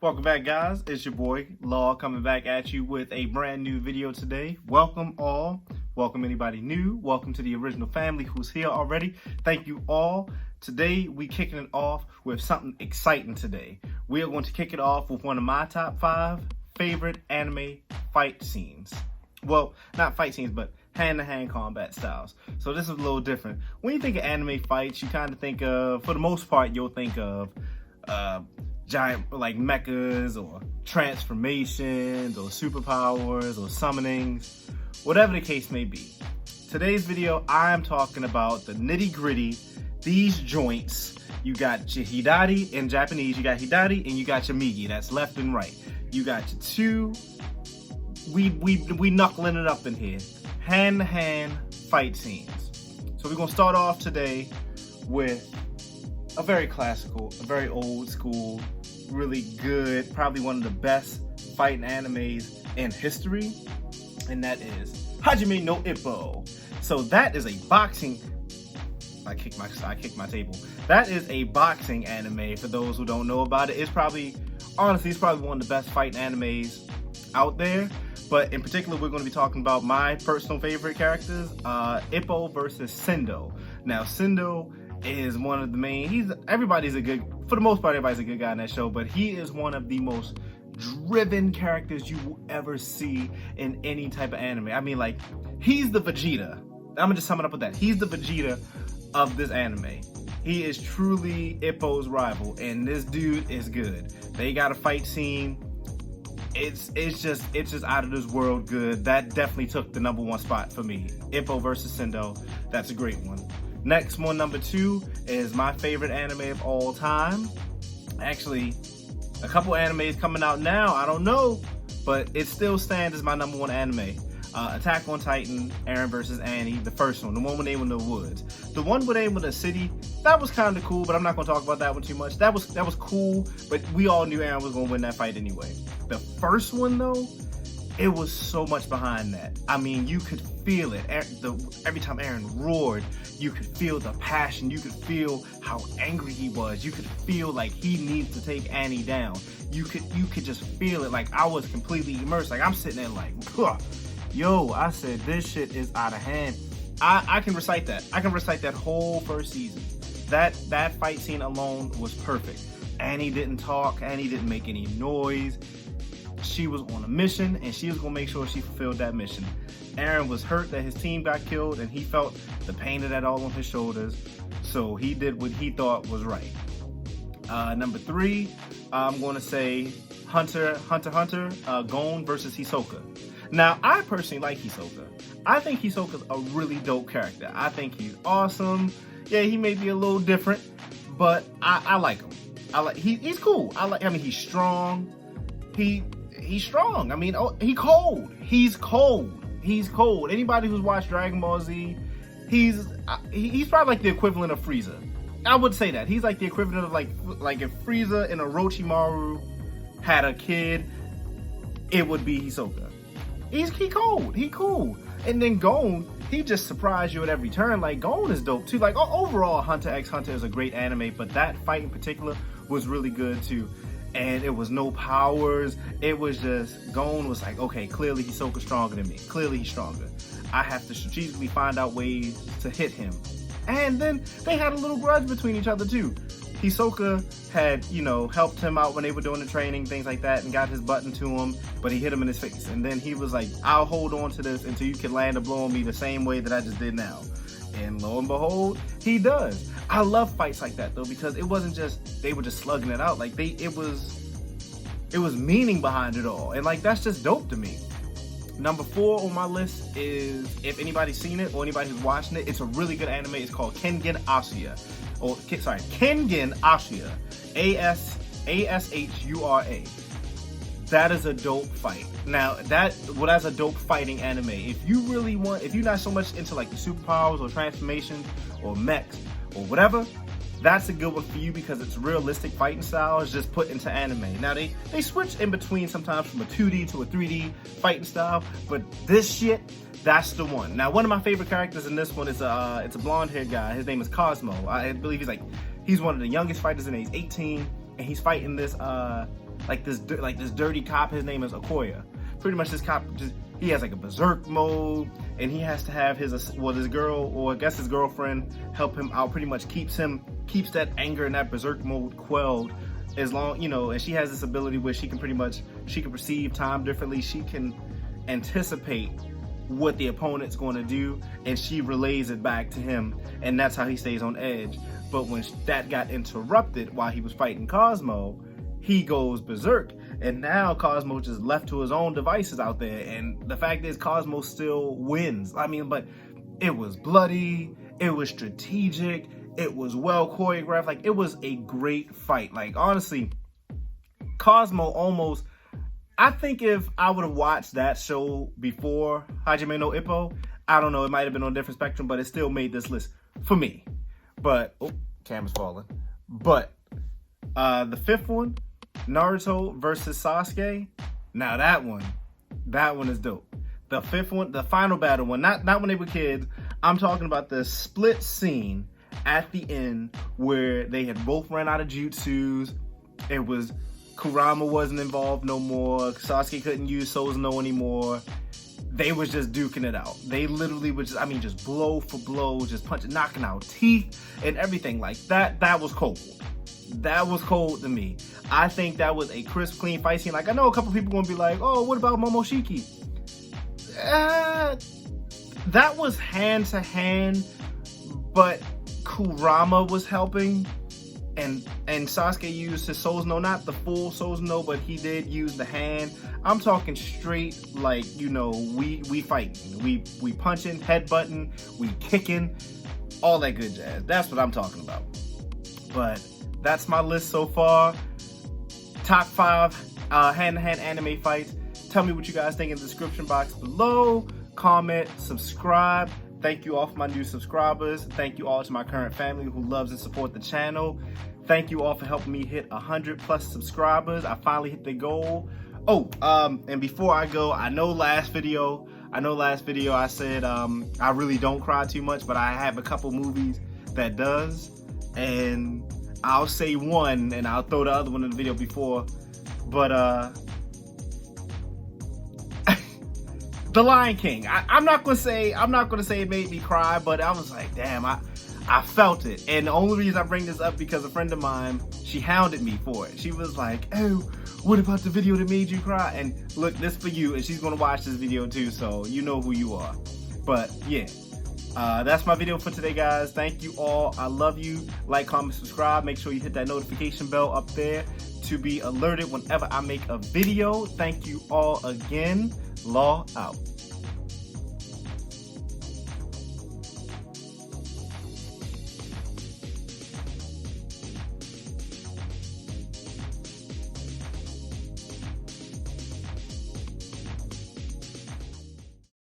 Welcome back, guys. It's your boy Law coming back at you with a brand new video today. Welcome all. Welcome anybody new. Welcome to the original family who's here already. Thank you all. Today we kicking it off with something exciting today. We are going to kick it off with one of my top 5 favorite anime fight scenes. Well, not fight scenes, but hand-to-hand combat styles. So this is a little different. When you think of anime fights, you kind of think of, for the most part, you'll think of giant like mechas or transformations or superpowers or summonings, whatever the case may be. Today's video, I'm talking about the nitty-gritty, these joints. You got your Hidari in Japanese, you got Hidari and you got your Migi, that's left and right. You got your two, we knuckling it up in here, hand-to-hand fight scenes. So we're gonna start off today with a very classical, a very old school, really good, probably one of the best fighting animes in history, and that is Hajime no Ippo. So that is a boxing, I kicked my table. That is a boxing anime for those who don't know about it. It's probably, honestly, it's probably one of the best fighting animes out there. But in particular, we're going to be talking about my personal favorite characters, Ippo versus Sendo. Now, Sendo is one of the main, everybody's a good, for the most part, everybody's a good guy in that show, but he is one of the most driven characters you will ever see in any type of anime. I mean, like, he's the Vegeta. I'm gonna just sum it up with that. He's the Vegeta of this anime. He is truly Ippo's rival, and this dude is good. They got a fight scene. It's just out of this world good. That definitely took the #1 spot for me. Ippo versus Sendo. That's a great one. Next one, number 2, is my favorite anime of all time. Actually, a couple animes coming out now, I don't know, but it still stands as my #1 anime. Attack on Titan, Eren versus Annie, the first one, the one when they were in the woods. The one when they were in the city, that was kind of cool, but I'm not going to talk about that one too much. That was cool, but we all knew Eren was going to win that fight anyway. The first one, though, it was so much behind that. I mean, you could feel it. Every time Eren roared, you could feel the passion. You could feel how angry he was. You could feel like he needs to take Annie down. You could just feel it. Like, I was completely immersed. Like, I'm sitting there like, yo, I said, this shit is out of hand. I can recite that. I can recite that whole first season. That fight scene alone was perfect. Annie didn't talk. Annie didn't make any noise. She was on a mission, and she was going to make sure she fulfilled that mission. Eren was hurt that his team got killed, and he felt the pain of that all on his shoulders. So he did what he thought was right. Number 3, I'm going to say Hunter, Gon versus Hisoka. Now, I personally like Hisoka. I think Hisoka's a really dope character. I think he's awesome. Yeah, he may be a little different, but I like him. He's cool. I mean, he's strong. He's strong. I mean, he's cold. He's cold. Anybody who's watched Dragon Ball Z, he's probably like the equivalent of Frieza. I would say that. He's like the equivalent of like if Frieza and Orochimaru had a kid, it would be Hisoka. He cold. He cool. And then Gon, he just surprised you at every turn. Like, Gon is dope too. Like, overall, Hunter x Hunter is a great anime, but that fight in particular was really good too. And it was no powers. It was just, Gon was like, okay, clearly Hisoka's stronger than me. Clearly he's stronger. I have to strategically find out ways to hit him. And then they had a little grudge between each other too. Hisoka had, helped him out when they were doing the training, things like that, and got his button to him, but he hit him in his face. And then he was like, I'll hold on to this until you can land a blow on me the same way that I just did now. And lo and behold, he does. I love fights like that though, because it wasn't just, they were just slugging it out. Like, it was meaning behind it all. And like, that's just dope to me. Number 4 on my list is, if anybody's seen it or anybody who's watching it, it's a really good anime. It's called Kengan Ashura. Kengan Ashura. Ashura. That is a dope fight. Now, that's a dope fighting anime. If you're not so much into like the superpowers or transformations or mechs or whatever, that's a good one for you because it's realistic fighting styles just put into anime. Now, they switch in between sometimes from a 2D to a 3D fighting style, but this shit, that's the one. Now, one of my favorite characters in this one is it's a blonde-haired guy. His name is Cosmo. I believe he's one of the youngest fighters in there. He's 18, and he's fighting this this dirty cop. His name is Okoye. Pretty much this cop he has like a berserk mode, and he has to have his girl, or I guess his girlfriend, help him out. Pretty much keeps that anger and that berserk mode quelled, as long, and she has this ability where she can perceive time differently. She can anticipate what the opponent's going to do, and she relays it back to him, and that's how he stays on edge. But when that got interrupted while he was fighting Cosmo, he goes berserk, and now Cosmo just left to his own devices out there. And the fact is, Cosmo still wins. I mean, but it was bloody, it was strategic, it was well choreographed. Like, it was a great fight. Like, honestly, Cosmo almost, I think if I would have watched that show before Hajime no Ippo, I don't know, it might have been on a different spectrum, but it still made this list for me. But, oh, camera's falling. But the fifth one, Naruto versus Sasuke. Now that one is dope. The fifth one, the final battle one, not when they were kids. I'm talking about the split scene at the end where they had both ran out of jutsus. It was Kurama wasn't involved no more. Sasuke couldn't use Susanoo anymore. They was just duking it out. They literally would just blow for blow, just punching, knocking out teeth and everything like that. That was cold. That was cold to me. I think that was a crisp, clean fight scene. Like, I know a couple people gonna be like, oh, what about Momoshiki? That was hand to hand, but Kurama was helping, and Sasuke used his Susanoo, not the full Susanoo, but he did use the hand. I'm talking straight, like, we fighting, we punching, headbutting, we kicking, all that good jazz. That's what I'm talking about. But that's my list so far. Top 5 hand-to-hand anime fights. Tell me what you guys think in the description box below. Comment, subscribe. Thank you all for my new subscribers. Thank you all to my current family who loves and supports the channel. Thank you all for helping me hit 100+ subscribers. I finally hit the goal. Oh, and before I go, I know last video I said I really don't cry too much, but I have a couple movies that does, and I'll say one and I'll throw the other one in the video before, but The Lion King. I'm not gonna say it made me cry, but I was like, damn, I felt it. And the only reason I bring this up because a friend of mine, she hounded me for it. She was like, oh, what about the video that made you cry? And look, this for you, and she's gonna watch this video too, so you know who you are. But yeah, that's my video for today, guys. Thank you all. I love you. Like, comment, subscribe. Make sure you hit that notification bell up there to be alerted whenever I make a video. Thank you all again. Law out.